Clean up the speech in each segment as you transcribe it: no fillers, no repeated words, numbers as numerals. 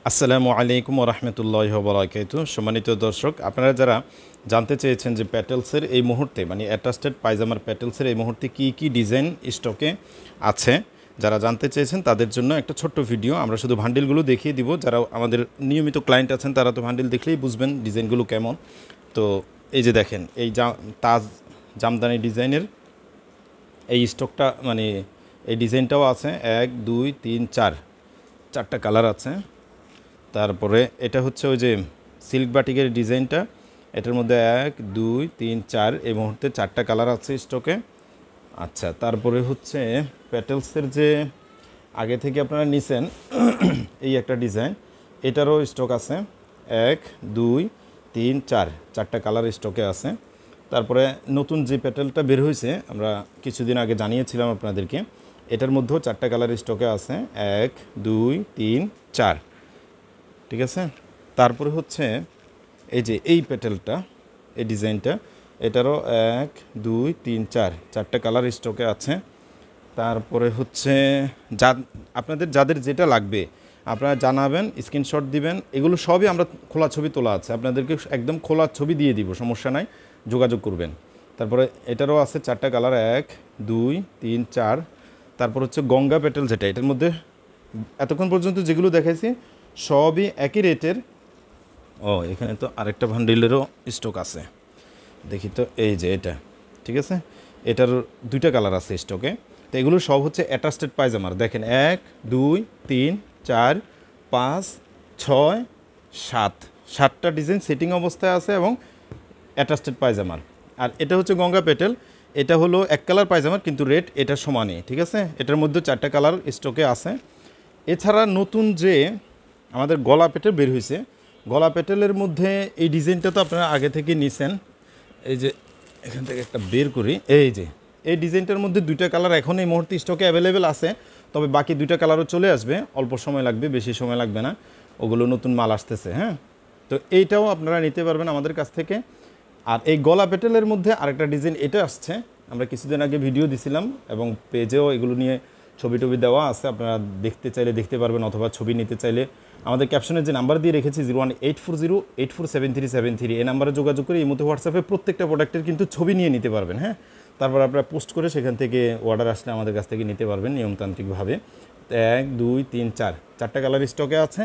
আসসালামু আলাইকুম ওয়া রাহমাতুল্লাহি ওয়া বারাকাতুহু। সম্মানিত দর্শক, আপনারা যারা জানতে চেয়েছেন যে প্যাটেলসের এই মুহূর্তে মানে অ্যাটাচড পায়জামার প্যাটেলসের এই মুহূর্তে কি ডিজাইন স্টকে আছে, যারা জানতে চেয়েছেন তাদের জন্য একটা ছোট্ট ভিডিও। আমরা শুধু ভান্ডিলগুলো দেখিয়ে দিব। যারা আমাদের নিয়মিত ক্লায়েন্ট আছেন তারা তো ভান্ডিল দেখলেই বুঝবেন ডিজাইনগুলো কেমন। তো এই যে দেখেন, এই তাজ জামদানি ডিজাইনের এই স্টকটা মানে এই ডিজাইনটাও আছে। 1 2 3 4 চারটা কালার আছে। তারপরে এটা হচ্ছে ওই যে সিল্ক বাটিকের ডিজাইনটা, এটার মধ্যে 1 2 3 4 এই মুহূর্তে চারটা কালার আছে স্টকে। আচ্ছা, তারপরে হচ্ছে প্যাটেলসের যে আগে থেকে আপনারা নিছেন এই একটা ডিজাইন, এটারও স্টক আছে। 1 2 3 4 চারটা কালার স্টকে আছে। তারপরে নতুন যে প্যাটেলটা বের হয়েছে আমরা কিছুদিন আগে জানিয়েছিলাম আপনাদেরকে, এটার মধ্যেও চারটা কালার স্টকে আছে। 1 2 3 4, ঠিক আছে। তারপরে হচ্ছে এই যে এই প্যাটেলটা, এই ডিজাইনটা, এটারও 1 2 3 4 চারটা কালার স্টকে আছে। তারপরে হচ্ছে আপনাদের যাদের যেটা লাগবে আপনারা জানাবেন, স্ক্রিনশট দিবেন। এগুলো সবই আমরা খোলা ছবি তোলা আছে, আপনাদেরকে একদম খোলা ছবি দিয়ে দিব, সমস্যা নাই, যোগাযোগ করবেন। তারপরে এটারও আছে চারটা কালার, 1 2 3 4। তারপর হচ্ছে গঙ্গা প্যাটেল, যেটা এটার মধ্যে এতক্ষণ পর্যন্ত যেগুলো দেখাইছি সবই একই রেটের। এখানে তো আরেকটা ভান্ডিলেরও স্টক আছে, দেখি তো। এই যে এটা, ঠিক আছে, এটার দুইটা কালার আছে স্টকে। তো এগুলো সব হচ্ছে অ্যাটাচড পায়জামার। দেখেন 1 2 3 4 5 6 7 7টা ডিজাইন সেটিং অবস্থায় আছে এবং অ্যাটাচড পায়জামার। আর এটা হচ্ছে গঙ্গা প্যাটেল, এটা হলো এক কালার পায়জামার কিন্তু রেট এটা সমানই, ঠিক আছে। এটার মধ্যে চারটা কালার স্টকে আছে। এছাড়া নতুন যে আমাদের গলা প্যাটেল বের হয়েছে, গলা প্যাটেলের মধ্যে এই ডিজাইনটা তো আপনারা আগে থেকে নিছেন। এই যে এখান থেকে একটা বের করি, এই যে এই ডিজাইনটার মধ্যে দুইটা কালার এখন এই মুহূর্তে স্টকে অ্যাভেলেবেল আছে। তবে বাকি দুইটা কালারও চলে আসবে, অল্প সময় লাগবে, বেশি সময় লাগবে না, ওগুলো নতুন মাল আসতেছে। হ্যাঁ, তো এইটাও আপনারা নিতে পারবেন আমাদের কাছ থেকে। আর এই গলা প্যাটেলের মধ্যে আরেকটা ডিজাইন এটা আসছে, আমরা কিছুদিন আগে ভিডিও দিছিলাম এবং পেজেও এগুলো নিয়ে ছবি টবি দেওয়া আছে, আপনারা দেখতে চাইলে দেখতে পারবেন, অথবা ছবি নিতে চাইলে আমাদের ক্যাপশনে যে নাম্বার দিয়ে রেখেছি 01840847373, এই নাম্বারে যোগাযোগ করে এই মধ্যে হোয়াটসঅ্যাপে প্রত্যেকটা প্রোডাক্টের কিন্তু ছবি নিয়ে নিতে পারবেন। হ্যাঁ, তারপর আপনারা পোস্ট করে সেখান থেকে অর্ডার আসলে আমাদের কাছ থেকে নিতে পারবেন নিয়মতান্ত্রিকভাবে। 1 2 3 4 চারটা কালার স্টকে আছে।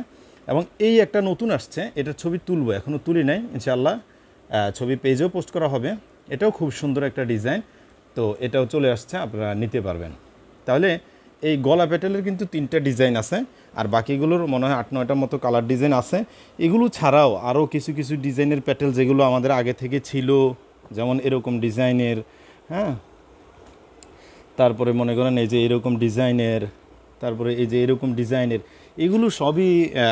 এবং এই একটা নতুন আসছে, এটার ছবি তুলবো, এখনও তুলি নাই, ইনশাআল্লাহ ছবি পেজেও পোস্ট করা হবে। এটাও খুব সুন্দর একটা ডিজাইন, তো এটাও চলে আসছে, আপনারা নিতে পারবেন। তাহলে এই গলা প্যাটেলের কিন্তু 3টা ডিজাইন আছে, আর বাকিগুলোর মনে হয় 8-9টার মতো কালার ডিজাইন আছে। এগুলো ছাড়াও আরও কিছু ডিজাইনের প্যাটেল যেগুলো আমাদের আগে থেকে ছিল, যেমন এরকম ডিজাইনের, হ্যাঁ, তারপরে মনে করেন এই যে এরকম ডিজাইনের, তারপরে এই যে এরকম ডিজাইনের, এগুলো সবই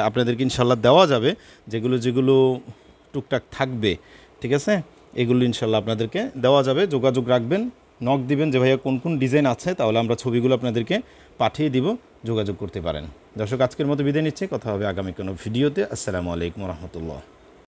আপনাদেরকে ইনশাল্লাহ দেওয়া যাবে। যেগুলো টুকটাক থাকবে, ঠিক আছে, এগুলো ইনশাল্লাহ আপনাদেরকে দেওয়া যাবে। যোগাযোগ রাখবেন, নক দিবেন যে ভাইয়া কোন ডিজাইন আছে, তাহলে আমরা ছবিগুলো আপনাদেরকে পাঠিয়ে দিব, যোগাযোগ করতে পারেন। দর্শক, আজকের মতো বিদায় নিচ্ছি, কথা হবে আগামী কোনো ভিডিওতে। আসসালামু আলাইকুম রহমতুল্লাহ।